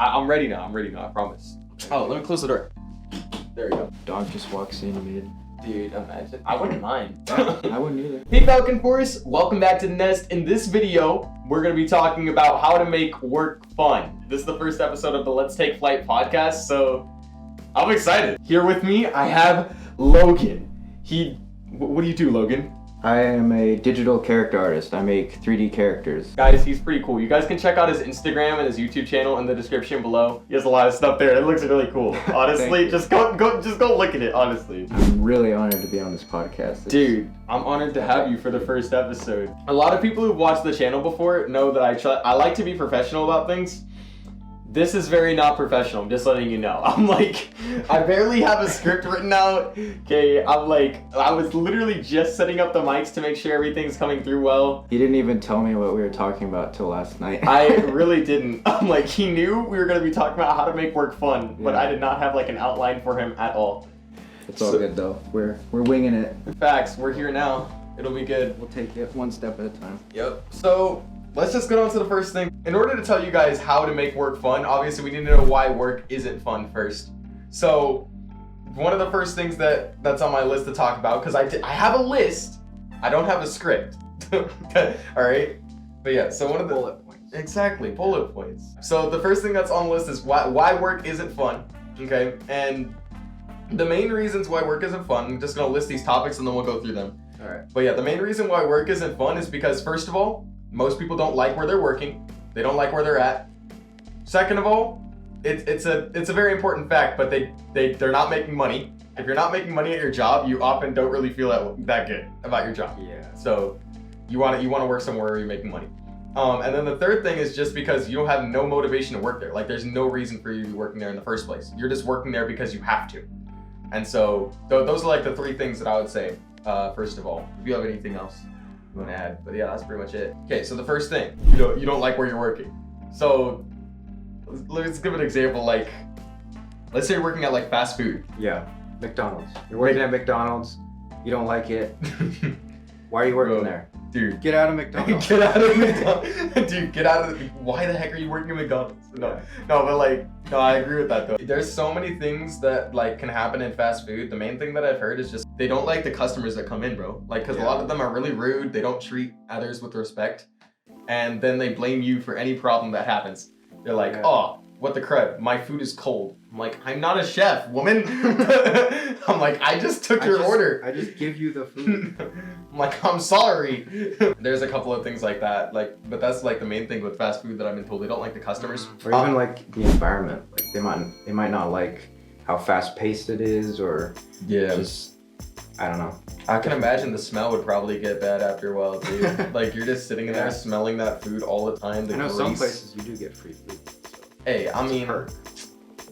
I'm ready now. I promise. Oh, let me close the door. There we go. Dog just walks in mid. Dude, imagine. I wouldn't mind. I wouldn't either. Hey Falcon Force, welcome back to the nest. In this video, we're going to be talking about how to make work fun. This is the first episode of the Let's Take Flight podcast, so I'm excited. Here with me, I have Logan. What do you do, Logan? I am a digital character artist. I make 3D characters. Guys, he's pretty cool. You guys can check out his Instagram and his YouTube channel in the description below. He has a lot of stuff there. It looks really cool. Honestly, just go look at it, honestly. I'm really honored to be on this podcast. Dude, I'm honored to have you for the first episode. A lot of people who've watched the channel before know that I like to be professional about things. This is very not professional, I'm just letting you know. I barely have a script written out. Okay, I was literally just setting up the mics to make sure everything's coming through well. He didn't even tell me what we were talking about till last night. I really didn't. He knew we were gonna be talking about how to make work fun, but I did not have an outline for him at all. It's all good though. We're winging it. Facts, we're here now. It'll be good. We'll take it one step at a time. Yep. So let's just get on to the first thing. In order to tell you guys how to make work fun, obviously we need to know why work isn't fun first. So one of the first things that's on my list to talk about, because I have a list, I don't have a script. All right. But yeah, so one of the bullet points. Exactly, bullet points. So the first thing that's on the list is why work isn't fun. Okay, and the main reasons why work isn't fun, I'm just gonna list these topics and then we'll go through them. All right. But yeah, the main reason why work isn't fun is because, first of all, most people don't like where they're working. They don't like where they're at. Second of all, it's a very important fact, but they're not making money. If you're not making money at your job, you often don't really feel that good about your job. Yeah. So you want to work somewhere where you're making money. And then the third thing is just because you don't have no motivation to work there. There's no reason for you to be working there in the first place. You're just working there because you have to. And so those are the three things that I would say. First of all, if you have anything else you want to add, but yeah, that's pretty much it. Okay, so the first thing, you don't like where you're working. So let's give an example. Let's say you're working at fast food. Yeah. McDonald's. You're working at McDonald's. You don't like it. Why are you working there? Dude, get out of McDonald's. Get out of McDonald's. Dude, get out of why the heck are you working at McDonald's? No, but I agree with that though. There's so many things that can happen in fast food. The main thing that I've heard is just they don't like the customers that come in, bro. Because a lot of them are really rude. They don't treat others with respect. And then they blame you for any problem that happens. They're like, oh, what the crud? My food is cold. I'm like, I'm not a chef, woman. I'm like, I just took your order. I just give you the food. I'm like, I'm sorry. There's a couple of things like that. But that's the main thing with fast food that I've been told. They don't like the customers. Or even the environment. They might not like how fast paced it is, or just I don't know. I can imagine the smell would probably get bad after a while too. You're just sitting in there smelling that food all the time. I know some places you do get free food. So. Hey, I mean,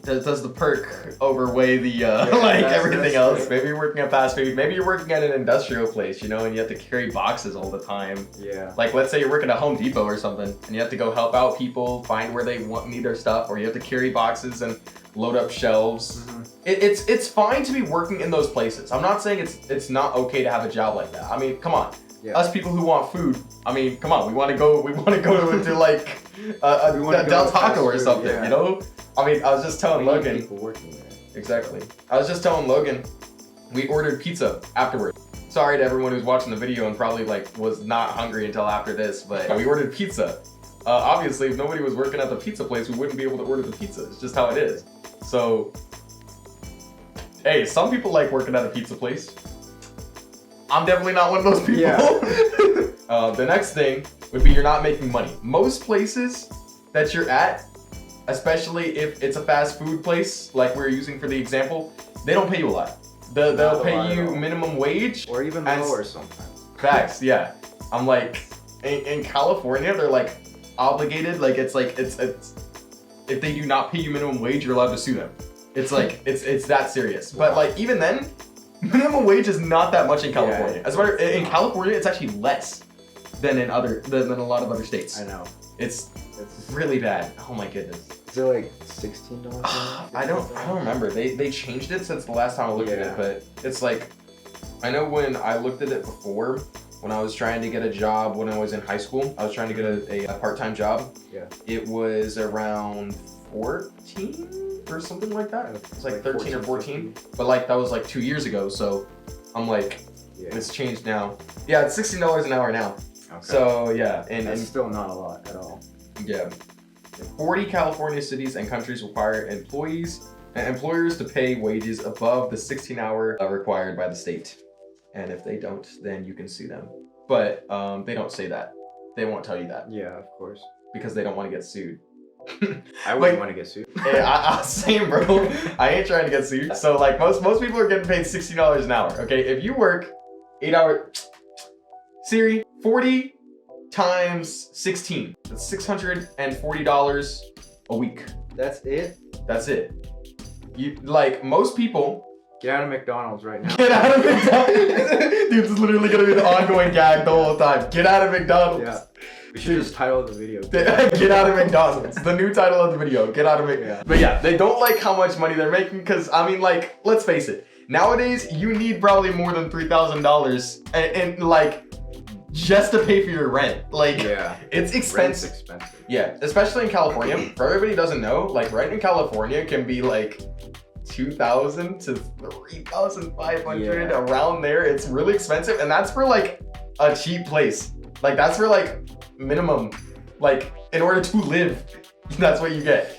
does the perk outweigh the everything else? Maybe you're working at fast food. Maybe you're working at an industrial place, and you have to carry boxes all the time. Yeah. Let's say you're working at Home Depot or something, and you have to go help out people, find where they need their stuff, or you have to carry boxes and load up shelves. Mm-hmm. It's fine to be working in those places. I'm not saying it's not okay to have a job like that. I mean, come on. Yeah. Us people who want food, I mean, come on, we want to go into a Del Taco or something, I mean, I was just telling Logan. People working there. Exactly. I was just telling Logan, we ordered pizza afterwards. Sorry to everyone who's watching the video and probably was not hungry until after this, but we ordered pizza. Obviously, if nobody was working at the pizza place, we wouldn't be able to order the pizza. It's just how it is. So, hey, some people like working at a pizza place. I'm definitely not one of those people. Yeah. The next thing would be you're not making money. Most places that you're at, especially if it's a fast food place, like we're using for the example, they don't pay you a lot. They'll pay you minimum wage. Or even lower sometimes. Facts, yeah. I'm in California, they're obligated. It's if they do not pay you minimum wage, you're allowed to sue them. It's it's that serious. Wow. But even then, minimum wage is not that much in California. Yeah, As a matter, in California, it's actually less than in than a lot of other states. I know. It's really bad. Oh my goodness. Is it $16? I don't remember. They changed it since the last time I looked at it, but it's I know when I looked at it before, when I was trying to get a job when I was in high school, I was trying to get a part-time job. Yeah. It was around 14 or something like that. It's like 13 or 14. But like that was like 2 years ago, so I'm like, it's changed now. Yeah, it's $16 an hour now. Okay. So yeah, and that's still not a lot at all. Yeah. 40 California cities and countries require employers to pay wages above the 16-hour required by the state. And if they don't, then you can sue them. But they don't say that. They won't tell you that. Yeah, of course. Because they don't want to get sued. I wouldn't want to get sued. Yeah, same, bro. I ain't trying to get sued. So like most people are getting paid $16 an hour. Okay, if you work 8 hours, Siri, 40 times 16. That's $640 a week. That's it? That's it. You like most people. Get out of McDonald's right now. Get out of McDonald's. Dude, this is literally gonna be the ongoing gag the whole time. Get out of McDonald's. Yeah. We should just title the video. Get out of McDonald's. The new title of the video. Get out of McDonald's. Yeah. But yeah, they don't like how much money they're making because, I mean, like, let's face it. Nowadays, you need probably more than $3,000 and like, just to pay for your rent. Like, yeah, it's expensive. Rent's expensive. Yeah, especially in California. For everybody who doesn't know, like, rent in California can be like $2,000 to $3,500 around there. It's really expensive, and that's for like a cheap place. Like that's for like minimum, like in order to live, that's what you get.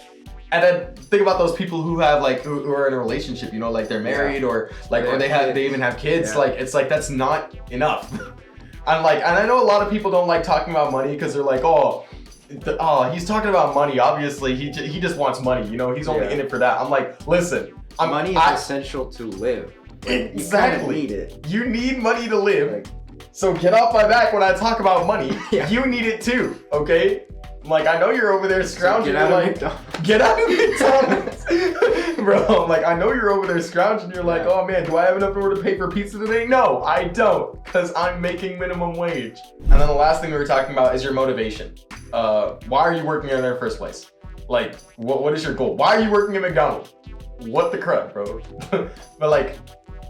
And then think about those people who have like who are in a relationship, you know, like they're married or like or they even have kids. Like it's like that's not enough. And I know a lot of people don't like talking about money because they're like, oh, he's talking about money. Obviously, he just wants money. You know, he's only in it for that. I'm like, listen, money is essential to live. Exactly. You need it. You need money to live. So get off my back when I talk about money. You need it too, okay? Like, I know you're over there scrounging. So get out of McDonald's. Bro, I'm like, I know you're over there scrounging. You're like, oh man, do I have enough in order to pay for pizza today? No, I don't, because I'm making minimum wage. And then the last thing we were talking about is your motivation. Why are you working there in the first place? Like, what is your goal? Why are you working at McDonald's? What the crud, bro? But like,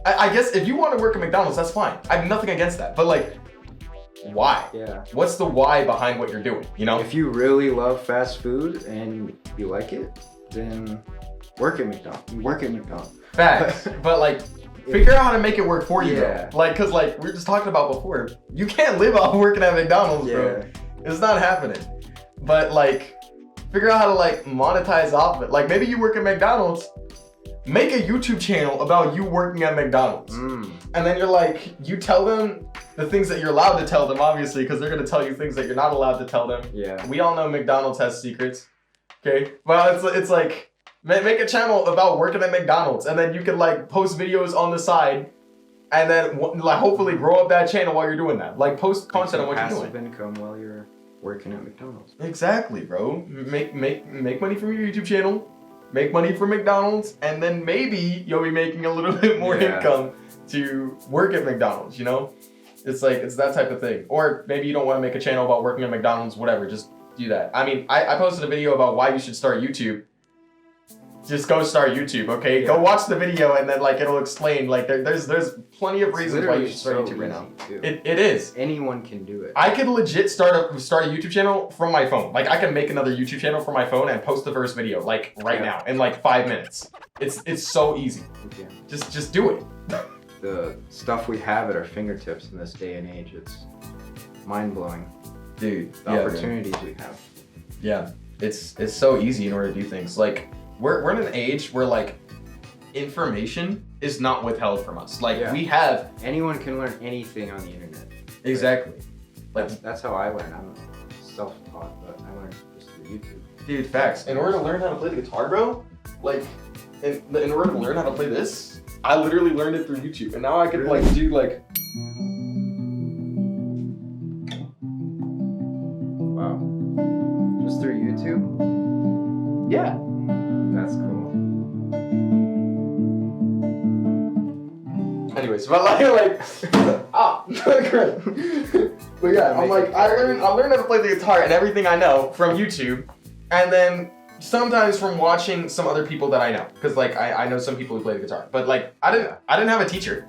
I guess if you want to work at McDonald's, that's fine. I have nothing against that. But like, why? Yeah. What's the why behind what you're doing, you know? If you really love fast food and you like it, then work at McDonald's. You work at McDonald's. Facts. But like, figure out how to make it work for you, though. Like, cause like we were just talking about before, you can't live off working at McDonald's, bro. It's not happening. But like, figure out how to like monetize off it. Like maybe you work at McDonald's, make a YouTube channel about you working at McDonald's. And then you're like, you tell them the things that you're allowed to tell them, obviously, because they're going to tell you things that you're not allowed to tell them. Yeah. We all know McDonald's has secrets. Okay. Well, it's like, make a channel about working at McDonald's, and then you can like post videos on the side, and then like hopefully grow up that channel while you're doing that. Like post content on what you're doing. Passive income while you're working at McDonald's. Exactly, bro. Make money from your YouTube channel. Make money from McDonald's, and then maybe you'll be making a little bit more income to work at McDonald's, you know? It's like, it's that type of thing. Or maybe you don't want to make a channel about working at McDonald's, whatever, just do that. I mean, I posted a video about why you should start YouTube. Just go start YouTube, okay? Go watch the video and then like it'll explain, like there's plenty of reasons why you should start YouTube right now. It is. Anyone can do it. I could legit start a YouTube channel from my phone. Like I can make another YouTube channel from my phone and post the first video like right now in like 5 minutes. It's so easy. Just do it. The stuff we have at our fingertips in this day and age, it's mind-blowing. Dude, the opportunities we have. Yeah, it's so easy in order to do things. Like we're in an age where like information is not withheld from us. Like we have anyone can learn anything on the internet. Exactly. Like that's how I learn. I'm self-taught, but I learned just through YouTube. Dude, facts. In order to learn how to play the guitar, bro, like in order to learn how to play this, I literally learned it through YouTube, and now I could like do like. Wow. Just through YouTube? Yeah. That's cool. Anyways, but but yeah, I'm like, I learned how to play the guitar and everything I know from YouTube, and then sometimes from watching some other people that I know, because like I know some people who play the guitar, but like I didn't have a teacher.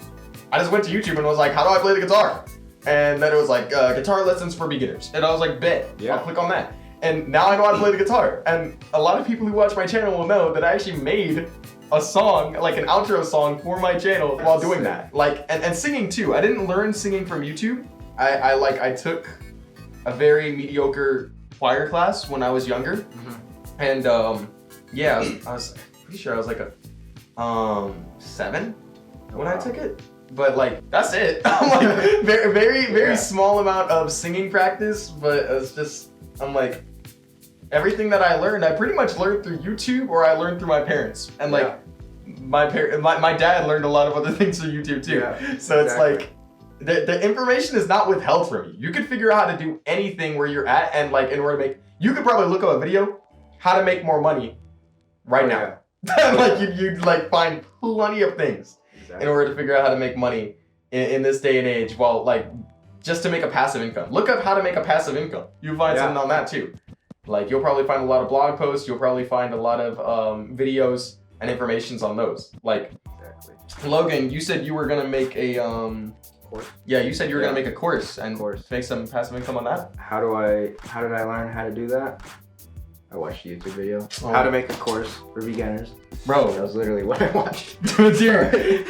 I just went to YouTube and was like, how do I play the guitar? And then it was like guitar lessons for beginners, and I was like, bet, I'll click on that. And now I know how to play the guitar. And a lot of people who watch my channel will know that I actually made a song, like an outro song for my channel while doing that. Like, and singing too. I didn't learn singing from YouTube. I took a very mediocre choir class when I was younger. Mm-hmm. And yeah, I was pretty sure I was like a 7 when I took it. But like, that's it. I'm like, very small amount of singing practice, but it's just, I'm like, everything that I learned, I pretty much learned through YouTube or I learned through my parents. And like, my dad learned a lot of other things through YouTube too. Yeah, so it's like, the information is not withheld from you. You could figure out how to do anything where you're at, and like, in order to make, you could probably look up a video, how to make more money right now. Like, you'd like find plenty of things in order to figure out how to make money in this day and age. Well, like, just to make a passive income. Look up how to make a passive income. You'll find something on that too. Like, you'll probably find a lot of blog posts. You'll probably find a lot of videos and informations on those. Like, Logan, you said you were gonna make a course. Yeah, you said you were gonna make a course and make some passive income on that. How did I learn how to do that? I watched a YouTube video. How to make a course for beginners. Bro, that was literally what I watched. Dude.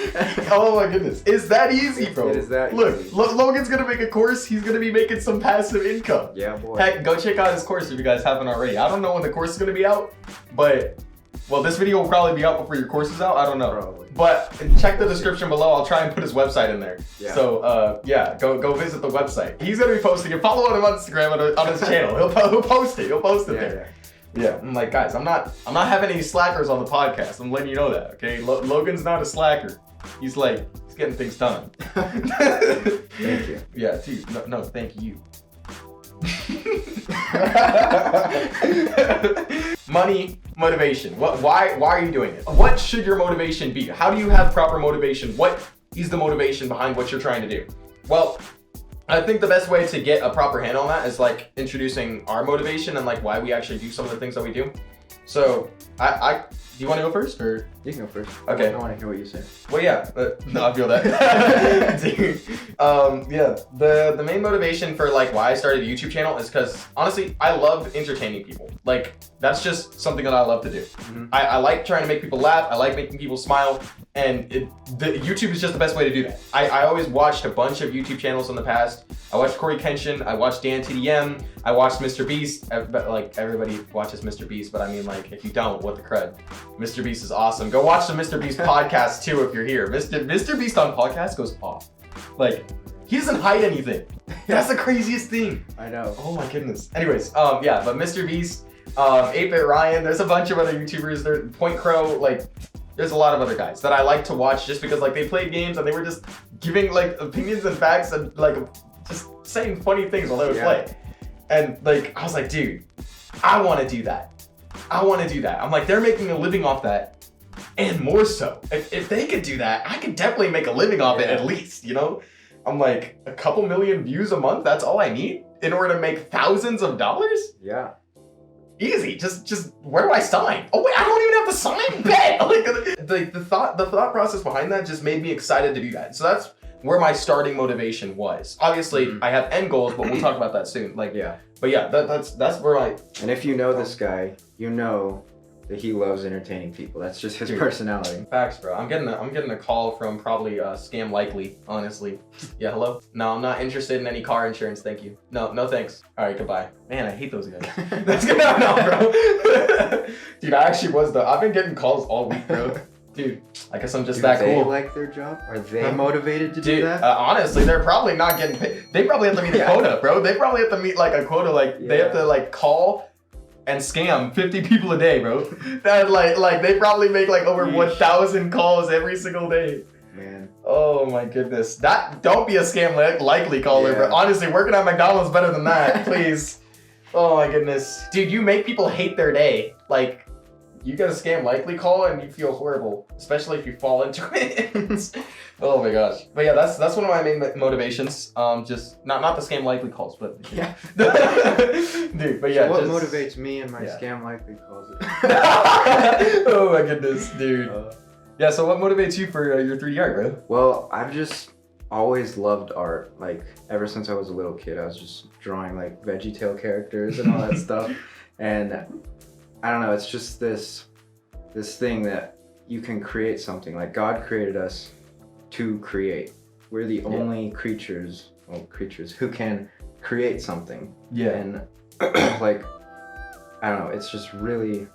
Oh my goodness. It's that easy, bro. It is that easy. Look, Logan's gonna make a course. He's gonna be making some passive income. Yeah, boy. Heck, go check out his course if you guys haven't already. I don't know when the course is gonna be out, but, well, this video will probably be out before your course is out. I don't know. Probably. But check the description below. I'll try and put his website in there. Yeah. So, yeah, go visit the website. He's gonna be posting it. Follow him on Instagram on his channel. He'll post it. He'll post it there. Yeah, I'm like, guys, I'm not having any slackers on the podcast. I'm letting you know that, okay? Logan's not a slacker. He's getting things done. Thank you. Yeah, dude. No, thank you. Money, motivation. Why are you doing it? What should your motivation be? How do you have proper motivation? What is the motivation behind what you're trying to do? Well, I think the best way to get a proper handle on that is like introducing our motivation and like why we actually do some of the things that we do. So do you want to go first, or? You can go first. Okay. I want to hear what you say. Well, yeah, no, I feel that. Yeah, the main motivation for like why I started a YouTube channel is because honestly, I love entertaining people. Like, that's just something that I love to do. Mm-hmm. I like trying to make people laugh. I like making people smile, and YouTube is just the best way to do that. I always watched a bunch of YouTube channels in the past. I watched Corey Kenshin. I watched Dan TDM. I watched Mr. Beast. Like, everybody watches Mr. Beast, but I mean, like, if you don't, what the crud? Mr. Beast is awesome. Go watch the Mr. Beast podcast too if you're here. Mr. Beast on podcast goes off. Like, he doesn't hide anything. That's the craziest thing. I know. Oh my goodness. Anyways, yeah, but Mr. Beast, 8-Bit Ryan, there's a bunch of other YouTubers. There's Point Crow, like, there's a lot of other guys that I like to watch just because like they played games and they were just giving like opinions and facts and like just saying funny things while they would play. And like, I was like, dude, I want to do that. I want to do that. I'm like, they're making a living off that, and more so. If they could do that, I could definitely make a living off it at least, you know? I'm like, a couple million views a month, that's all I need in order to make thousands of dollars? Yeah. Easy. Just where do I sign? Oh wait, I don't even have to sign. Bet. Like the thought process behind that just made me excited to do that. So that's where my starting motivation was. Obviously, I have end goals, but we'll talk about that soon. Like, but yeah, that's where I. And if you know this guy, you know that he loves entertaining people. That's just his personality. Facts, bro. I'm getting a call from probably Scam Likely, honestly. Yeah, hello? No, I'm not interested in any car insurance, thank you. No thanks. All right, goodbye. Man, I hate those guys. That's good. No, bro. Dude, I've been getting calls all week, bro. Dude, I guess I'm just that cool. Do they like their job? Are they motivated to do that? Honestly, they're probably not getting paid. They probably have to meet a quota, bro. They probably have to meet like a quota, like they have to like call and scam 50 people a day, bro. That like they probably make like over 1,000 calls every single day. Man. Oh my goodness. Don't be a Scam Likely caller, bro. Honestly, working at McDonald's is better than that, please. Oh my goodness. Dude, you make people hate their day. Like, you get a Scam Likely call and you feel horrible, especially if you fall into it. Oh my gosh. But yeah, that's one of my main motivations. Just not the Scam Likely calls, but yeah. Dude, but yeah. So what motivates me and my Scam Likely calls? Oh my goodness, dude. Yeah, so what motivates you for your 3D art, bro? Well, I've just always loved art. Like ever since I was a little kid, I was just drawing like VeggieTale characters and all that stuff. And I don't know, it's just this thing that you can create something. Like God created us to create. We're the only creatures who can create something. Yeah. And like, I don't know, it's just really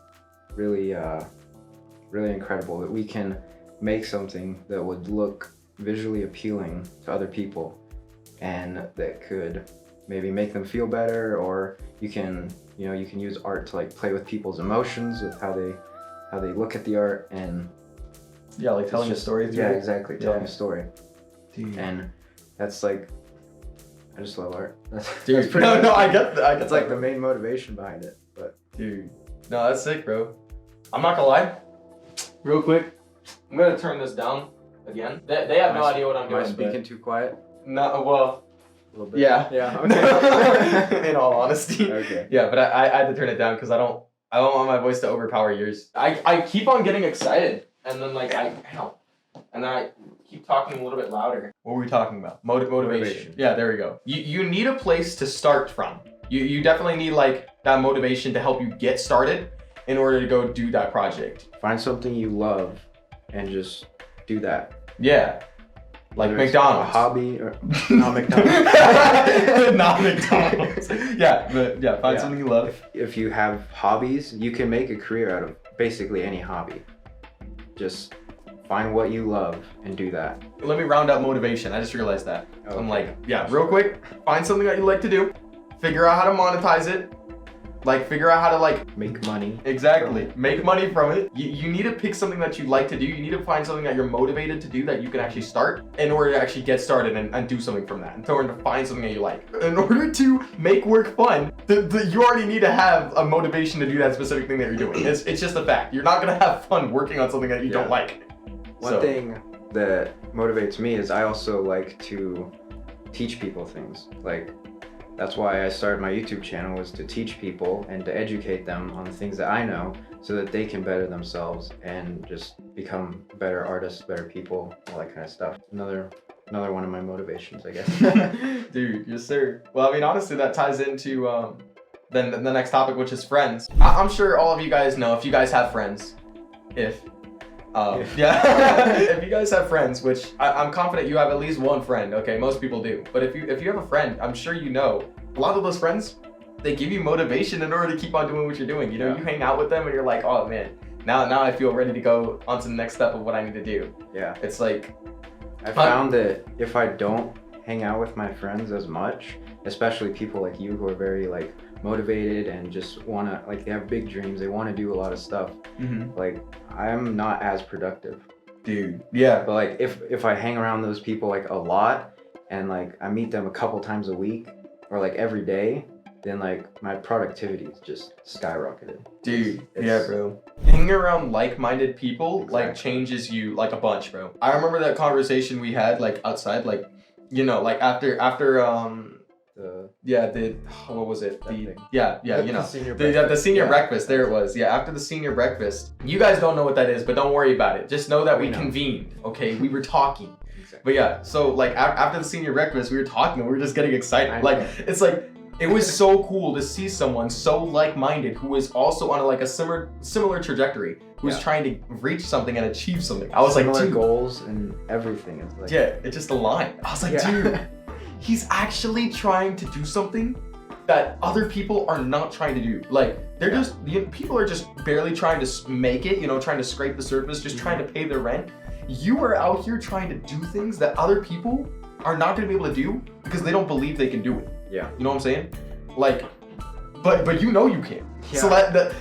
incredible that we can make something that would look visually appealing to other people and that could maybe make them feel better, or you can use art to like play with people's emotions with how they look at the art, and like telling a story. Yeah, exactly, telling a story. Dude. And that's like, I just love art. That's pretty no, I get that. That's like the main motivation behind it. But dude, no, that's sick, bro. I'm not gonna lie. Real quick, I'm gonna turn this down again. They have no idea what I'm doing. Am I speaking too quiet? No, well, a little bit. Yeah. Okay. In all honesty. Okay. Yeah, but I had to turn it down because I don't want my voice to overpower yours. I keep on getting excited, and then like I keep talking a little bit louder. What were we talking about? Motivation. Yeah, there we go. You need a place to start from. You definitely need like that motivation to help you get started in order to go do that project. Find something you love and just do that. Yeah. Like McDonald's. A hobby or not McDonald's. Not McDonald's. Yeah, find something you love. If you have hobbies, you can make a career out of basically any hobby. Just find what you love and do that. Let me round out motivation. I just realized that. Okay. I'm like, real quick, find something that you like to do. Figure out how to monetize it. Like, figure out how to like make money. Exactly. Make money from it. You need to pick something that you like to do. You need to find something that you're motivated to do that you can actually start in order to actually get started and do something from that. In order to find something that you like. In order to make work fun, you already need to have a motivation to do that specific thing that you're doing. It's just a fact. You're not gonna have fun working on something that you don't like. One thing that motivates me is I also like to teach people things. Like, that's why I started my YouTube channel, was to teach people and to educate them on the things that I know so that they can better themselves and just become better artists, better people, all that kind of stuff. Another one of my motivations, I guess. Dude, yes sir. Well, I mean, honestly, that ties into then the next topic, which is friends. I'm sure all of you guys know, if you guys have friends, if you guys have friends, which I'm confident you have at least one friend, okay? Most people do. But if you have a friend, I'm sure you know, a lot of those friends, they give you motivation in order to keep on doing what you're doing. You know, you hang out with them and you're like, oh man, now I feel ready to go on to the next step of what I need to do. Yeah. It's like, I found that if I don't hang out with my friends as much, especially people like you who are very like motivated and just wanna, like, they have big dreams, they want to do a lot of stuff, like, I'm not as productive. Dude, yeah. But like if I hang around those people like a lot and like I meet them a couple times a week or like every day, then like my productivity is just skyrocketed. Dude, yeah, bro. Hanging around like-minded people like changes you like a bunch, bro. I remember that conversation we had like outside, like, you know, like after what was it? The senior breakfast. There it was. Yeah, after the senior breakfast. You guys don't know what that is, but don't worry about it. Just know that we convened. Okay, we were talking. Exactly. But yeah, so like after the senior breakfast, we were talking and we were just getting excited. Like it's like it was so cool to see someone so like-minded who was also on a similar trajectory, who was trying to reach something and achieve something. I was like, dude, goals and everything. It's like, it just aligned. I was like, dude. He's actually trying to do something that other people are not trying to do. Like, they're just, people are just barely trying to make it, trying to scrape the surface, just trying to pay their rent. You are out here trying to do things that other people are not gonna be able to do because they don't believe they can do it. Yeah. You know what I'm saying? Like, but you know you can. Yeah. So that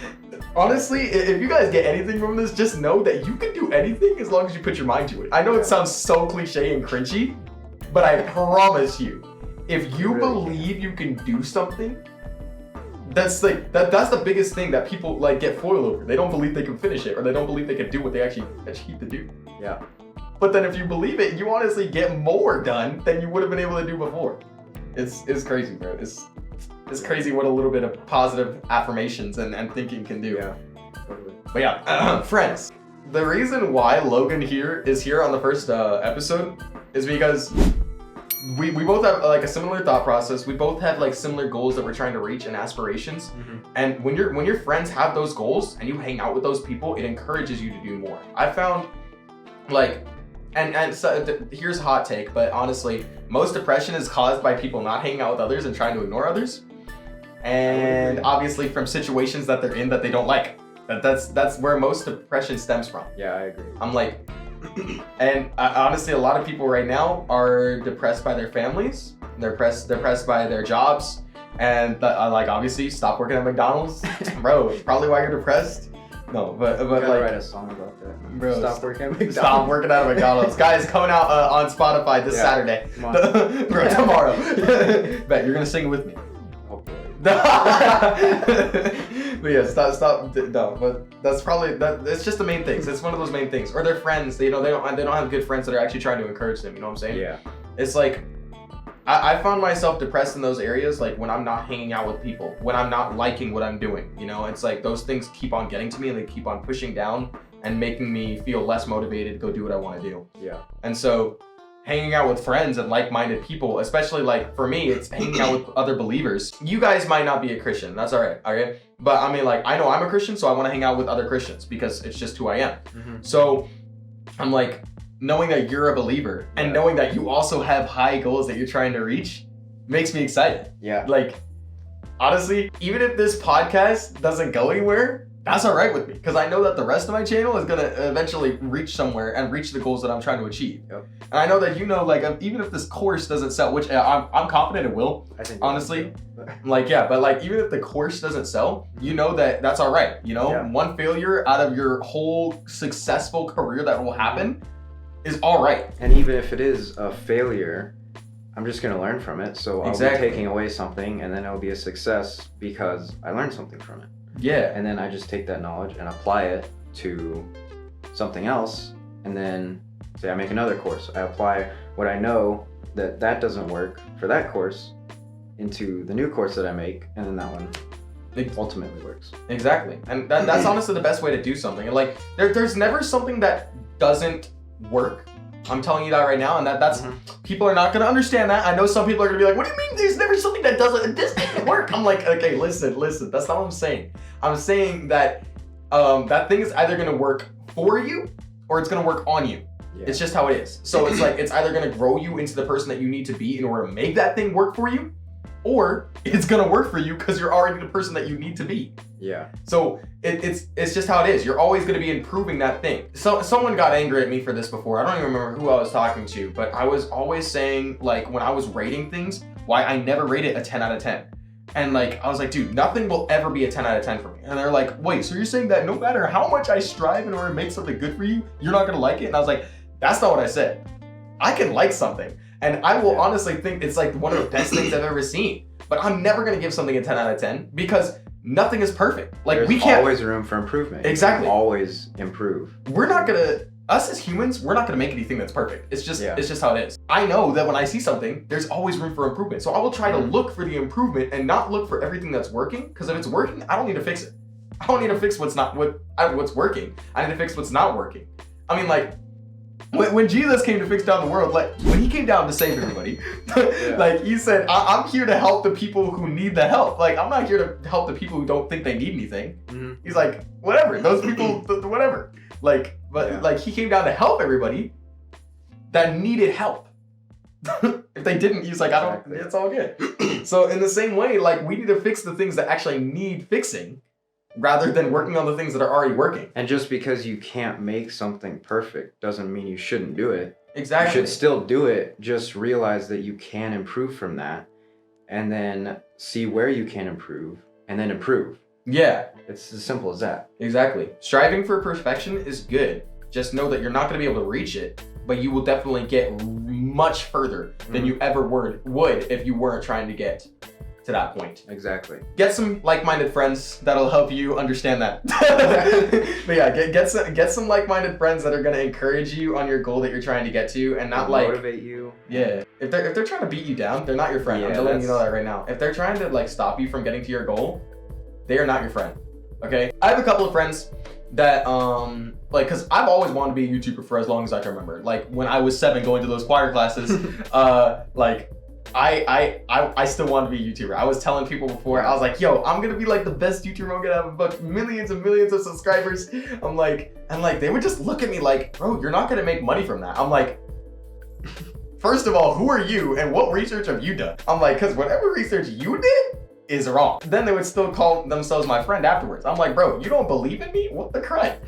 honestly, if you guys get anything from this, just know that you can do anything as long as you put your mind to it. I know it sounds so cliche and cringy, but I promise you, if you believe you can do something, that's like that's the biggest thing that people like get foiled over. They don't believe they can finish it, or they don't believe they can do what they actually achieve to do. Yeah. But then if you believe it, you honestly get more done than you would have been able to do before. It's crazy, bro. It's crazy what a little bit of positive affirmations and thinking can do. Yeah. Totally. But yeah, friends. The reason why Logan is here on the first episode is because we both have like a similar thought process. We both have like similar goals that we're trying to reach and aspirations. And when your friends have those goals and you hang out with those people, it encourages you to do more. I found like, and so here's a hot take, but honestly, most depression is caused by people not hanging out with others and trying to ignore others. And obviously from situations that they're in that they don't like. That's where most depression stems from. Yeah, I agree. I'm like, and honestly, a lot of people right now are depressed by their families. They're depressed by their jobs, and like obviously, stop working at McDonald's, bro. It's probably why you're depressed. No, but gotta like, write a song about that. Bro, Stop working at McDonald's. Stop working at McDonald's, guys. Coming out on Spotify this Saturday, bro. Tomorrow. Bet you're gonna sing it with me. But yeah, stop. No, but that's probably that. It's just the main things. It's one of those main things. Or their friends. They don't have good friends that are actually trying to encourage them. You know what I'm saying? Yeah. It's like I found myself depressed in those areas, like when I'm not hanging out with people, when I'm not liking what I'm doing. You know, it's like those things keep on getting to me and they keep on pushing down and making me feel less motivated to go do what I want to do. Yeah. And so, hanging out with friends and like-minded people, especially like for me, it's hanging out with other believers. You guys might not be a Christian, that's all right, okay? But I mean, like, I know I'm a Christian, so I want to hang out with other Christians because it's just who I am. So I'm like, knowing that you're a believer and knowing that you also have high goals that you're trying to reach makes me excited. Yeah. Like, honestly, even if this podcast doesn't go anywhere, that's all right with me, because I know that the rest of my channel is gonna eventually reach somewhere and reach the goals that I'm trying to achieve. Yep. And I know that like even if this course doesn't sell, which I'm confident it will. I think honestly, like but like even if the course doesn't sell, you know that that's all right. You know, one failure out of your whole successful career that will happen is all right. And even if it is a failure, I'm just gonna learn from it. So I'll be taking away something, and then it'll be a success because I learned something from it. Yeah. And then I just take that knowledge and apply it to something else, and then say I make another course. I apply what I know that doesn't work for that course into the new course that I make, and then that one ultimately works. Exactly. And that's honestly the best way to do something. And like there's never something that doesn't work. I'm telling you that right now, and that's people are not gonna understand that. I know some people are gonna be like, "What do you mean? There's never something that doesn't work." I'm like, okay, listen. That's not what I'm saying. I'm saying that that thing is either gonna work for you or it's gonna work on you. Yeah. It's just how it is. So it's like it's either gonna grow you into the person that you need to be in order to make that thing work for you, or it's gonna work for you because you're already the person that you need to be. Yeah. So it's just how it is. You're always gonna be improving that thing. So someone got angry at me for this before. I don't even remember who I was talking to, but I was always saying, like, when I was rating things, why I never rated a 10 out of 10. And like, I was like, dude, nothing will ever be a 10 out of 10 for me. And they're like, wait, so you're saying that no matter how much I strive in order to make something good for you, you're not gonna like it? And I was like, that's not what I said. I can like something. And I will honestly think it's like one of the best things I've ever seen. But I'm never gonna give something a 10 out of 10 because nothing is perfect. Like There's we can't always room for improvement. Exactly. You can always improve. We're not gonna, us as humans, we're not gonna make anything that's perfect. It's just how it is. I know that when I see something, there's always room for improvement. So I will try to look for the improvement and not look for everything that's working. Because if it's working, I don't need to fix it. I don't need to fix what's working. I need to fix what's not working. I mean, like, when Jesus came to fix down the world, like when he came down to save everybody, like he said, I'm here to help the people who need the help. Like I'm not here to help the people who don't think they need anything. He's like, whatever, those people, whatever. Like, but like he came down to help everybody that needed help. If they didn't, he's like, it's all good. So in the same way, like we need to fix the things that actually need fixing, rather than working on the things that are already working. And just because you can't make something perfect doesn't mean you shouldn't do it. Exactly. You should still do it. Just realize that you can improve from that, and then see where you can improve, and then improve. Yeah. It's as simple as that. Exactly. Striving for perfection is good. Just know that you're not going to be able to reach it, but you will definitely get much further than you ever would if you weren't trying to get to that point. Exactly. Get some like-minded friends that'll help you understand that. But yeah, get some like-minded friends that are gonna encourage you on your goal that you're trying to get to, and not like motivate you. Yeah. If they're trying to beat you down, they're not your friend. I'm just letting you know that right now. If they're trying to like stop you from getting to your goal, they are not your friend. Okay? I have a couple of friends that like, because I've always wanted to be a YouTuber for as long as I can remember. Like when I was 7 going to those choir classes, like I still want to be a YouTuber. I was telling people before, I was like, yo, I'm gonna be like the best YouTuber. I'm gonna have millions and millions of subscribers. I'm like, and like they would just look at me like, bro, you're not gonna make money from that. I'm like, first of all, who are you and what research have you done? I'm like, because whatever research you did is wrong. Then they would still call themselves my friend afterwards. I'm like, bro, you don't believe in me? What the crap?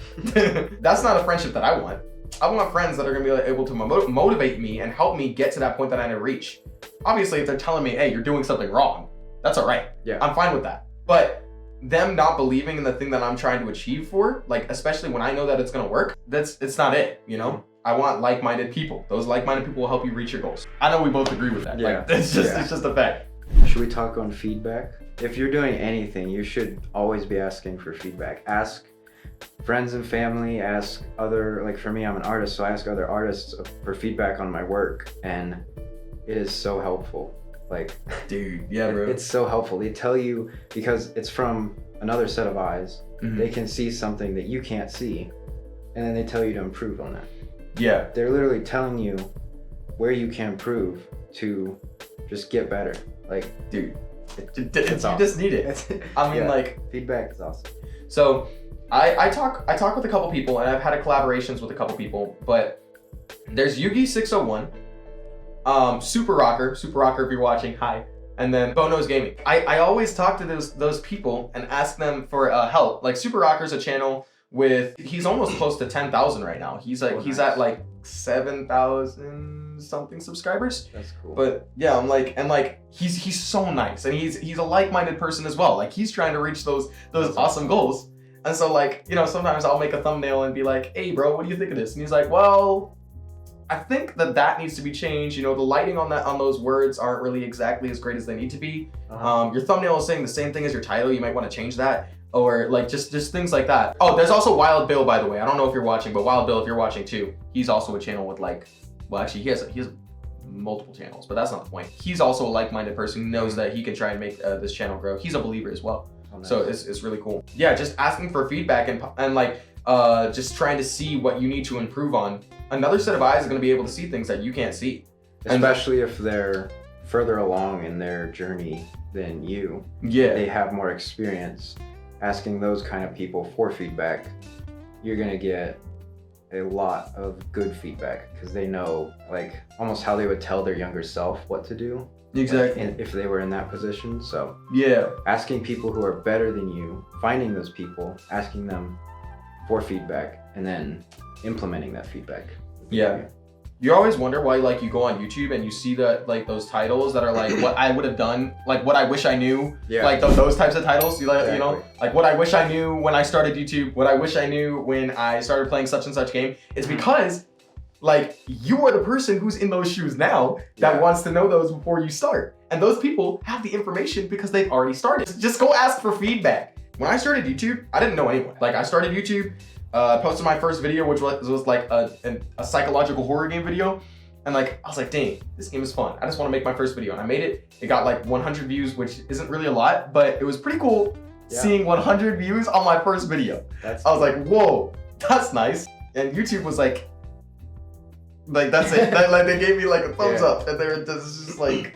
That's not a friendship that I want. I want friends that are gonna be able to motivate me and help me get to that point that I need to reach. Obviously, if they're telling me, hey, you're doing something wrong, that's all right. Yeah. I'm fine with that. But them not believing in the thing that I'm trying to achieve for, like, especially when I know that it's gonna work, it's not it, you know? I want like-minded people. Those like-minded people will help you reach your goals. I know we both agree with that. Yeah. Like, it's just a fact. Should we talk on feedback? If you're doing anything, you should always be asking for feedback. Ask friends and family, ask other, like for me, I'm an artist, so I ask other artists for feedback on my work, and it is so helpful. Like, dude, yeah, bro. It's so helpful. They tell you, because it's from another set of eyes, they can see something that you can't see, and then they tell you to improve on that. Yeah. They're literally telling you where you can improve to just get better. Like, dude, you awesome. just need it. I mean, like, feedback is awesome. So I talk with a couple people, and I've had collaborations with a couple people, but there's Yugi601, Super Rocker if you're watching, hi, and then Bono's Gaming. I always talk to those people and ask them for help. Like Super Rocker's a channel he's almost close to 10,000 right now. He's like, he's at like 7,000 something subscribers. That's cool. But yeah, I'm like, and like he's so nice, and he's a like-minded person as well. Like he's trying to reach those awesome goals. And so like, you know, sometimes I'll make a thumbnail and be like, hey bro, what do you think of this? And he's like, well, I think that needs to be changed. You know, the lighting on those words aren't really exactly as great as they need to be. Your thumbnail is saying the same thing as your title. You might want to change that. Or like just things like that. Oh, there's also Wild Bill, by the way. I don't know if you're watching, but Wild Bill, if you're watching too, he's also a channel with like, well, actually he has multiple channels, but that's not the point. He's also a like-minded person who knows that he can try and make this channel grow. He's a believer as well. Oh, nice. So it's really cool. Yeah, just asking for feedback and like just trying to see what you need to improve on. Another set of eyes is going to be able to see things that you can't see. Especially if they're further along in their journey than you. Yeah. They have more experience. Asking those kind of people for feedback, you're going to get a lot of good feedback because they know like almost how they would tell their younger self what to do. Exactly. Like, if they were in that position. So yeah, asking people who are better than you, finding those people, asking them for feedback, and then implementing that feedback. Yeah. You always wonder why like you go on YouTube and you see like those titles that are like what I would have done, like what I wish I knew, like those types of titles. You know, like what I wish I knew when I started YouTube, what I wish I knew when I started playing such and such game. It's because like you are the person who's in those shoes now that wants to know those before you start. And those people have the information because they've already started. Just go ask for feedback. When I started YouTube, I didn't know anyone. Like I started YouTube, posted my first video, which was like a psychological horror game video. And like, I was like, dang, this game is fun. I just want to make my first video. And I made it. It got like 100 views, which isn't really a lot, but it was pretty cool seeing 100 views on my first video. I was like, whoa, that's nice. And YouTube was like that's it. Like they gave me like a thumbs up, and they were just like,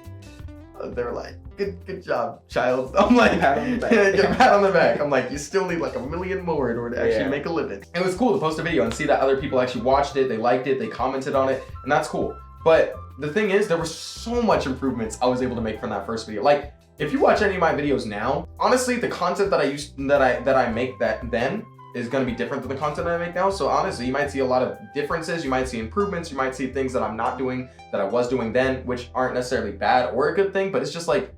they were like, good job, child. I'm like, get a pat on the back. I'm like, you still need like 1 million more in order to actually make a living. It was cool to post a video and see that other people actually watched it, they liked it, they commented on it, and that's cool. But the thing is, there was so much improvements I was able to make from that first video. Like, if you watch any of my videos now, honestly, the content that I make then is going to be different than the content I make now. So honestly, you might see a lot of differences, you might see improvements, you might see things that I'm not doing that I was doing then, which aren't necessarily bad or a good thing, but it's just like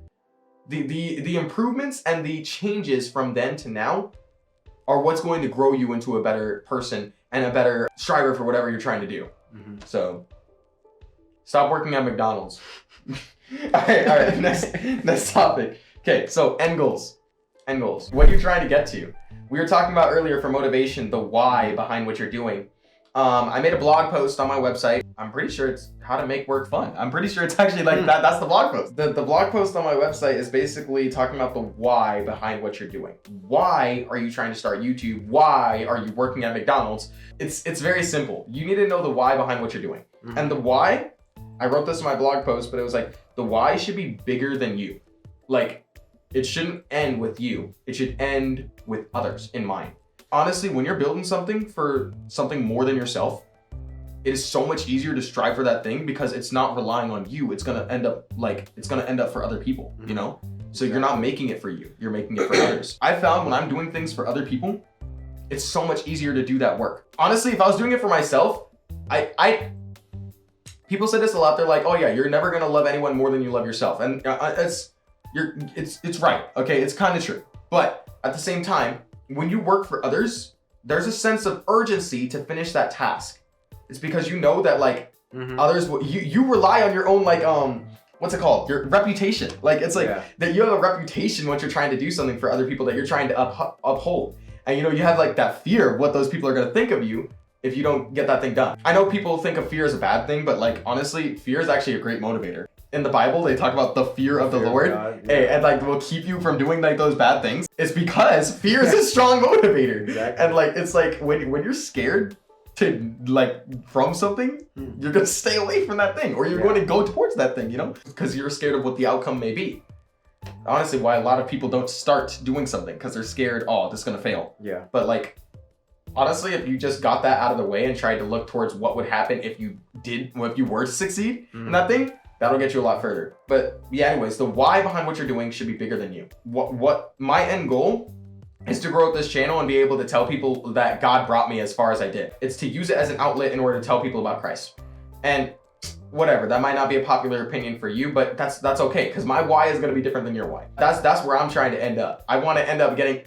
the improvements and the changes from then to now are what's going to grow you into a better person and a better striver for whatever you're trying to do. So stop working at McDonald's. all right, next topic. Okay, so end goals. What are you trying to get to? We were talking about earlier for motivation, the why behind what you're doing. I made a blog post on my website. I'm pretty sure it's how to make work fun. I'm pretty sure it's actually like that. That's the blog post. The blog post on my website is basically talking about the why behind what you're doing. Why are you trying to start YouTube? Why are you working at McDonald's? It's very simple. You need to know the why behind what you're doing. And the why, I wrote this in my blog post, but it was like, the why should be bigger than you. Like, it shouldn't end with you. It should end with others in mind. Honestly, when you're building something for something more than yourself, it is so much easier to strive for that thing because it's not relying on you. It's gonna end up for other people, you know? So you're not making it for you, you're making it for others. I found when I'm doing things for other people, it's so much easier to do that work. Honestly, if I was doing it for myself, people say this a lot, they're like, oh yeah, you're never gonna love anyone more than you love yourself. And it's right, okay? It's kind of true. But at the same time, when you work for others, there's a sense of urgency to finish that task. It's because you know that like others, you rely on your own like, what's it called? Your reputation. Like it's like that you have a reputation once you're trying to do something for other people that you're trying to uphold. And you know, you have like that fear of what those people are gonna think of you if you don't get that thing done. I know people think of fear as a bad thing, but like honestly, fear is actually a great motivator. In the Bible, they talk about the fear of the Lord, and like will keep you from doing like those bad things. It's because fear is a strong motivator. Exactly. And like it's like when you're scared to like from something, you're gonna stay away from that thing, or you're going to go towards that thing, you know, because you're scared of what the outcome may be. Honestly, why a lot of people don't start doing something because they're scared, oh, this is gonna fail. Yeah. But like, honestly, if you just got that out of the way and tried to look towards what would happen if you were to succeed in that thing, that'll get you a lot further. But yeah, anyways, the why behind what you're doing should be bigger than you. What my end goal is to grow up this channel and be able to tell people that God brought me as far as I did. It's to use it as an outlet in order to tell people about Christ. And whatever, that might not be a popular opinion for you, but that's okay, because my why is gonna be different than your why. That's where I'm trying to end up. I wanna end up getting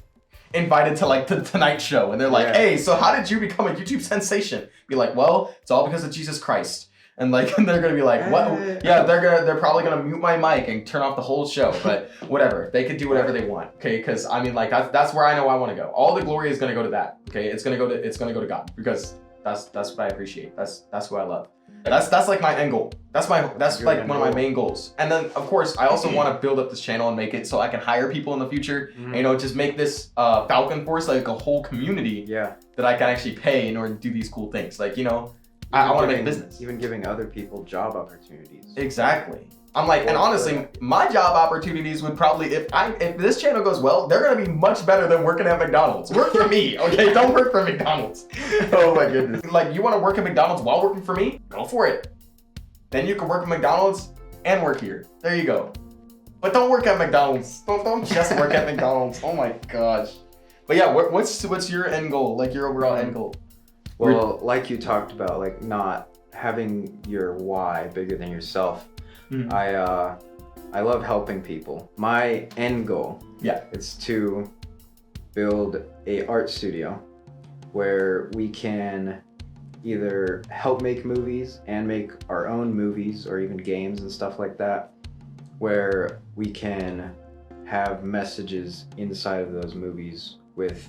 invited to like the Tonight Show, and they're like, hey, so how did you become a YouTube sensation? Be like, well, it's all because of Jesus Christ. And like, and they're gonna be like, what? Yeah, they're probably gonna mute my mic and turn off the whole show, but whatever. They could do whatever they want, okay? Because I mean, like, that's where I know I want to go. All the glory is gonna go to that, okay? It's gonna go to God, because that's what I appreciate. That's what I love. That's like my end goal. That's like one of my main goals. And then of course, I also want to build up this channel and make it so I can hire people in the future. And, you know, just make this Falcon Force like a whole community that I can actually pay in order to do these cool things. Like, you know. I want to make business. Even giving other people job opportunities. Exactly. I'm like, and honestly, my job opportunities would probably, if this channel goes well, they're gonna be much better than working at McDonald's. Work for me, okay? Don't work for McDonald's. Oh my goodness. Like, you want to work at McDonald's while working for me? Go for it. Then you can work at McDonald's and work here. There you go. But don't work at McDonald's. Don't just work at McDonald's. Oh my gosh. But yeah, what's your end goal? Like your overall end goal? Well, like you talked about, like not having your why bigger than yourself. I love helping people. My end goal is to build a art studio where we can either help make movies and make our own movies or even games and stuff like that, where we can have messages inside of those movies with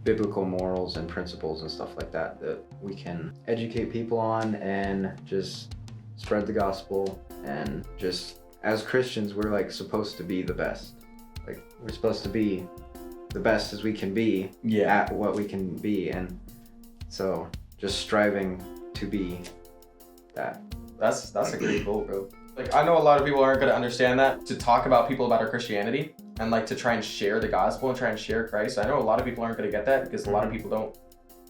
biblical morals and principles and stuff like that we can educate people on and just spread the gospel. And just as Christians, we're like supposed to be the best. Like, we're supposed to be the best as we can be at what we can be. And so just striving to be that. That's a great goal, bro. Like, I know a lot of people aren't going to understand that, to talk about people about our Christianity and like to try and share the gospel and try and share Christ. I know a lot of people aren't going to get that because a lot of people don't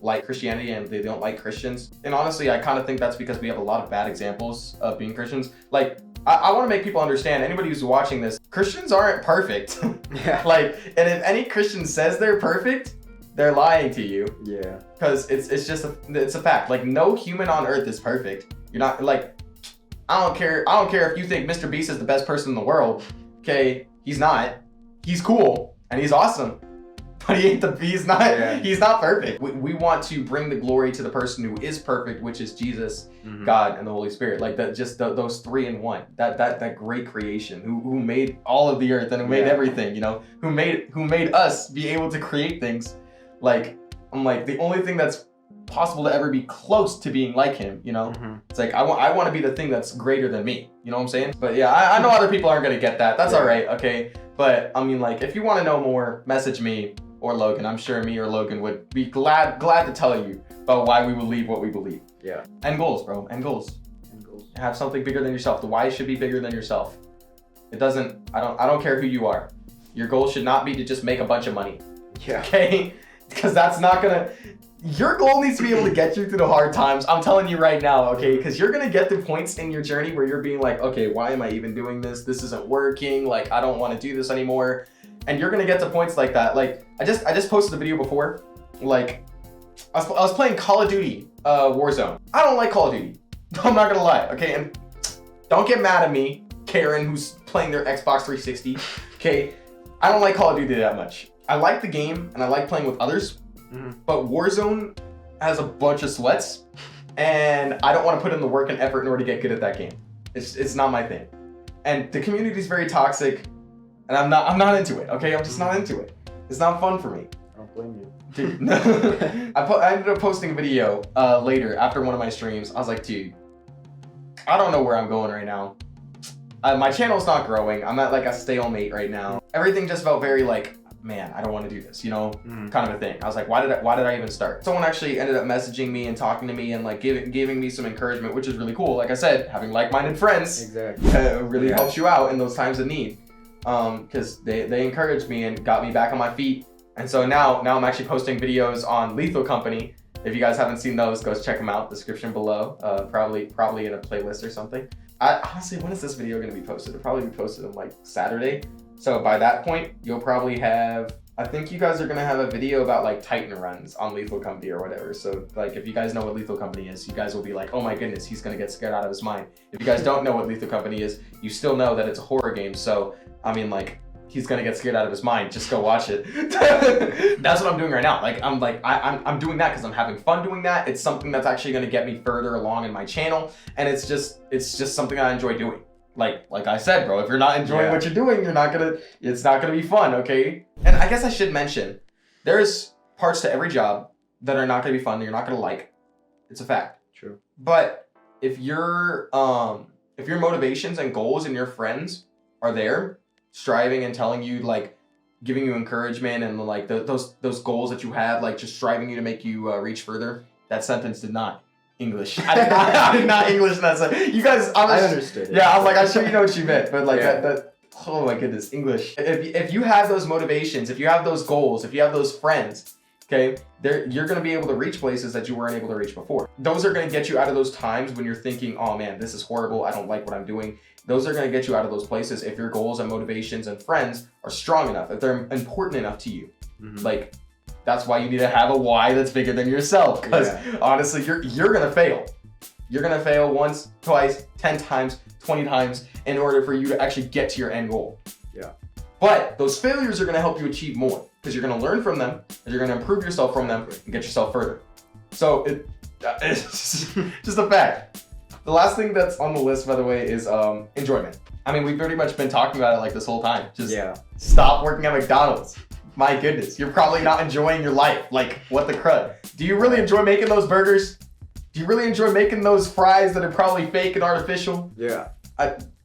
like Christianity and they don't like Christians. And honestly, I kind of think that's because we have a lot of bad examples of being Christians. Like, I want to make people understand, anybody who's watching this, Christians aren't perfect. Like, and if any Christian says they're perfect, they're lying to you. Yeah. Because it's just it's a fact. Like, no human on earth is perfect. You're not, like, I don't care if you think Mr. Beast is the best person in the world. Okay, he's not. He's cool and he's awesome, but he's not perfect. We want to bring the glory to the person who is perfect, which is Jesus, God, and the Holy Spirit. Like that, just those three in one. That great creation who made all of the earth and who made everything. You know, who made us be able to create things. Like, I'm like, the only thing that's possible to ever be close to being like him, you know? It's like, I want to be the thing that's greater than me, you know what I'm saying? But yeah, I know other people aren't going to get that. That's all right, okay? But I mean, like, if you want to know more, message me or Logan. I'm sure me or Logan would be glad to tell you about why we believe what we believe. Yeah. End goals, bro. End goals. End goals. Have something bigger than yourself. The why should be bigger than yourself. It doesn't, I don't care who you are. Your goal should not be to just make a bunch of money. Yeah. Okay? Because that's not gonna, your goal needs to be able to get you through the hard times. I'm telling you right now, okay? Because you're gonna get to points in your journey where you're being like, okay, why am I even doing this? This isn't working. Like, I don't want to do this anymore. And you're gonna get to points like that. Like, I just posted a video before. Like, I was playing Call of Duty Warzone. I don't like Call of Duty. I'm not gonna lie, okay? And don't get mad at me, Karen, who's playing their Xbox 360, okay? I don't like Call of Duty that much. I like the game and I like playing with others, but Warzone has a bunch of sweats and I don't want to put in the work and effort in order to get good at that game. It's not my thing. And the community is very toxic and I'm not into it, okay? I'm just not into it. It's not fun for me. I don't blame you. Dude, no. I ended up posting a video later after one of my streams. I was like, dude, I don't know where I'm going right now. My channel's not growing. I'm at like a stalemate right now. Everything just felt very like, man, I don't want to do this, you know, kind of a thing. I was like, why did I even start? Someone actually ended up messaging me and talking to me and like giving me some encouragement, which is really cool. Like I said, having like-minded friends really helps you out in those times of need. Because they encouraged me and got me back on my feet. And so now I'm actually posting videos on Lethal Company. If you guys haven't seen those, go check them out. Description below. Probably in a playlist or something. Honestly, when is this video going to be posted? It'll probably be posted on like Saturday. So by that point, you'll probably have, I think you guys are going to have a video about like Titan runs on Lethal Company or whatever. So like if you guys know what Lethal Company is, you guys will be like, oh my goodness, he's going to get scared out of his mind. If you guys don't know what Lethal Company is, you still know that it's a horror game. So I mean, like, he's gonna get scared out of his mind. Just go watch it. That's what I'm doing right now. Like, I'm doing that because I'm having fun doing that. It's something that's actually gonna get me further along in my channel, and it's just something I enjoy doing. Like I said, bro, if you're not enjoying what you're doing, it's not gonna be fun, okay? And I guess I should mention, there's parts to every job that are not gonna be fun, that you're not gonna like. It's a fact. True. But if your motivations and goals and your friends are there, striving and telling you, like, giving you encouragement and like those goals that you have, like just striving you to make you reach further. That sentence did not English. I did not English that sentence. You guys, I understood. Yeah, I was like, I'm sure you know what you meant, but like that. Oh my goodness, English. If you have those motivations, if you have those goals, if you have those friends, okay, you're gonna be able to reach places that you weren't able to reach before. Those are gonna get you out of those times when you're thinking, oh man, this is horrible. I don't like what I'm doing. Those are gonna get you out of those places if your goals and motivations and friends are strong enough, if they're important enough to you. Like, that's why you need to have a why that's bigger than yourself. Because honestly, you're gonna fail. You're gonna fail once, twice, 10 times, 20 times in order for you to actually get to your end goal. Yeah. But those failures are gonna help you achieve more because you're gonna learn from them and you're gonna improve yourself from them and get yourself further. So it's just a fact. The last thing that's on the list, by the way, is enjoyment. I mean, we've pretty much been talking about it like this whole time. Just stop working at McDonald's. My goodness, you're probably not enjoying your life. Like, what the crud? Do you really enjoy making those burgers? Do you really enjoy making those fries that are probably fake and artificial? Yeah.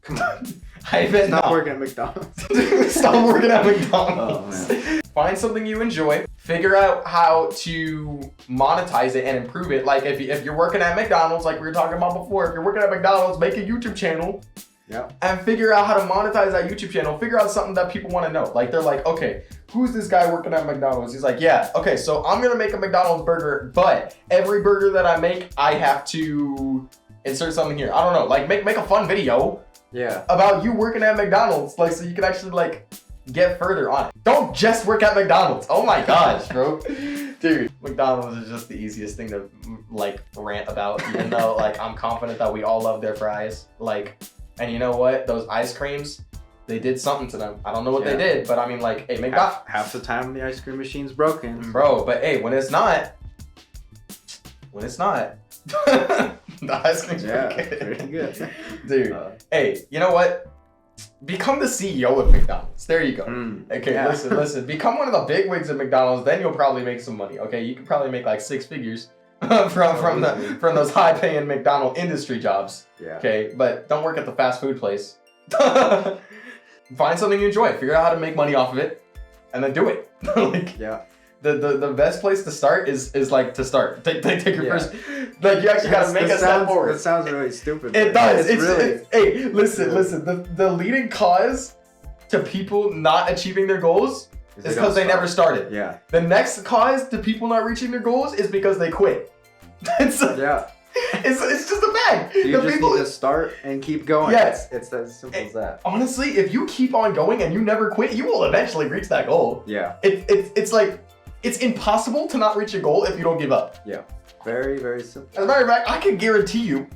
Come on. I bet not. Stop working at McDonald's. Stop working at McDonald's. Oh, man. Find something you enjoy. Figure out how to monetize it and improve it. Like if you're working at McDonald's, like we were talking about before, if you're working at McDonald's, make a YouTube channel. Yeah. And figure out how to monetize that YouTube channel. Figure out something that people want to know. Like they're like, okay, who's this guy working at McDonald's? He's like, yeah, okay, so I'm gonna make a McDonald's burger, but every burger that I make, I have to insert something here. I don't know, like make a fun video. Yeah. About you working at McDonald's, like so you can actually like get further on it. Don't just work at McDonald's. Oh my gosh, bro. Dude, McDonald's is just the easiest thing to like rant about, even though like I'm confident that we all love their fries. Like, and you know what? Those ice creams, they did something to them. I don't know what they did, but I mean like, hey, McDonald's. Half the time the ice cream machine's broken. Bro, but hey, when it's not, the ice cream's pretty good. Dude, hey, you know what? Become the CEO of McDonald's. There you go. Okay, listen. Become one of the big wigs at McDonald's, then you'll probably make some money. Okay, you can probably make like 6 figures. from those high-paying McDonald industry jobs. Yeah. Okay, but don't work at the fast food place. Find something you enjoy. Figure out how to make money off of it, and then do it. Like, yeah. The best place to start is like to start. Take your first. Like, you actually gotta make a step forward. That sounds really stupid. It does. It's really. Hey, listen. The leading cause to people not achieving their goals is because they never started. Yeah. The next cause to people not reaching their goals is because they quit. It's just a fact. You just need to start and keep going. Yes. It's as simple as that. Honestly, if you keep on going and you never quit, you will eventually reach that goal. Yeah. It's like, it's impossible to not reach a goal if you don't give up. Yeah. Very, very simple. As a matter of fact, I can guarantee you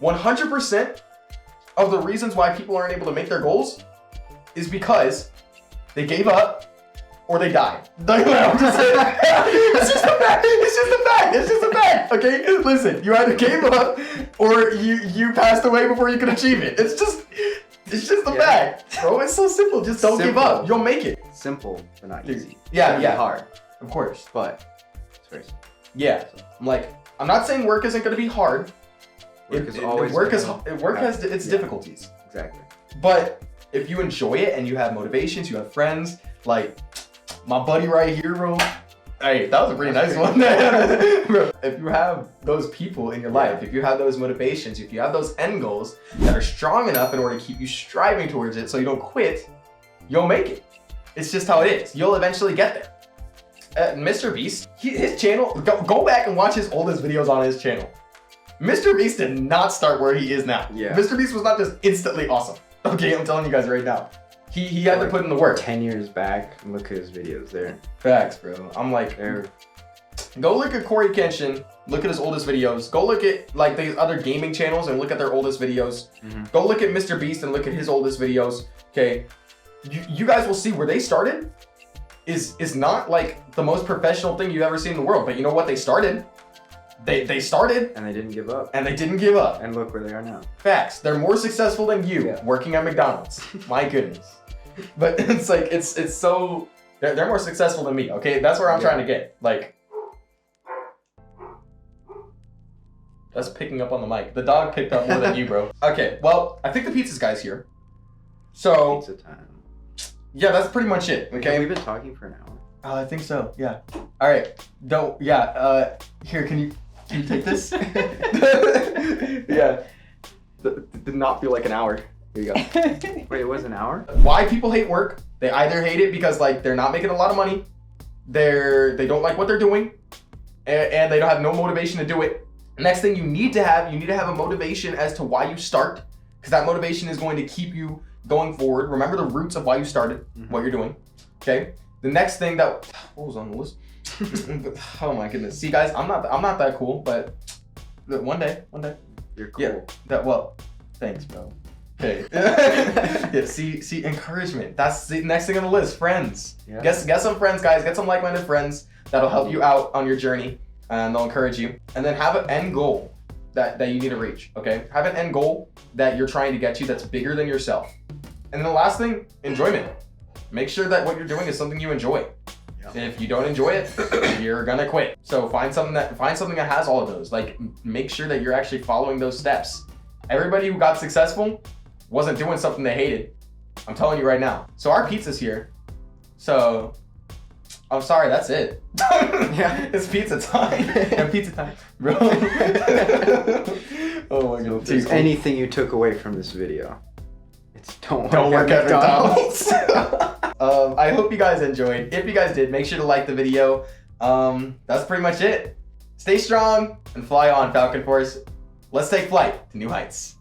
100% of the reasons why people aren't able to make their goals is because they gave up or they died. I'm just saying. It's just a fact. It's just a fact. Okay? Listen, you either gave up or you passed away before you could achieve it. It's just a fact. Bro, it's so simple. Just don't give up. You'll make it. Simple, but not easy. Yeah. Hard. Of course. But it's very simple. Yeah. I'm not saying work isn't going to be hard. Work has its difficulties. Exactly. But if you enjoy it and you have motivations, you have friends, like my buddy right here, bro. Hey, that was a pretty nice one. Bro, if you have those people in your life, if you have those motivations, if you have those end goals that are strong enough in order to keep you striving towards it so you don't quit, you'll make it. It's just how it is. You'll eventually get there. Mr. Beast, his channel, go back and watch his oldest videos on his channel. Mr. Beast did not start where he is now. Yeah. Mr. Beast was not just instantly awesome. Okay, I'm telling you guys right now. He had to put in the work. 10 years back, and look at his videos there. Facts, bro. I'm like, go look at Corey Kenshin, look at his oldest videos. Go look at like these other gaming channels and look at their oldest videos. Mm-hmm. Go look at Mr. Beast and look at his oldest videos. Okay, you guys will see where they started is not like the most professional thing you've ever seen in the world. But you know what? They started. They started. And they didn't give up. And look where they are now. Facts. They're more successful than you working at McDonald's. My goodness. But it's like, it's so, they're more successful than me, okay? That's where I'm trying to get. Like, that's picking up on the mic. The dog picked up more than you, bro. Okay, well, I think the pizza guy's here. So. Pizza time. Yeah, that's pretty much it, okay? We've been talking for an hour. I think so, yeah. All right, here, can you take this? Yeah. Did not feel like an hour. Here you go. Wait, it was an hour? Why people hate work? They either hate it because like they're not making a lot of money, they don't like what they're doing, and they don't have no motivation to do it. Next thing you need to have a motivation as to why you start, because that motivation is going to keep you going forward. Remember the roots of why you started, what you're doing. Okay. The next thing what was on the list? Oh my goodness. See guys, I'm not that cool, but one day. You're cool. Yeah. Thanks, bro. Okay. Yeah, see, encouragement. That's the next thing on the list. Friends. Yeah. Get some friends, guys. Get some like-minded friends that'll help you out on your journey, and they'll encourage you. And then have an end goal that you need to reach. Okay. Have an end goal that you're trying to get to that's bigger than yourself. And then the last thing, enjoyment. Make sure that what you're doing is something you enjoy. Yeah. If you don't enjoy it, you're gonna quit. So find something that has all of those. Like, make sure that you're actually following those steps. Everybody who got successful wasn't doing something they hated. I'm telling you right now. So our pizza's here. So I'm sorry, that's it. Yeah, it's pizza time. Yeah, pizza time, bro. Oh my god. If there's anything you took away from this video, it's don't work at McDonald's. I hope you guys enjoyed. If you guys did, make sure to like the video. That's pretty much it. Stay strong and fly on, Falcon Force. Let's take flight to new heights.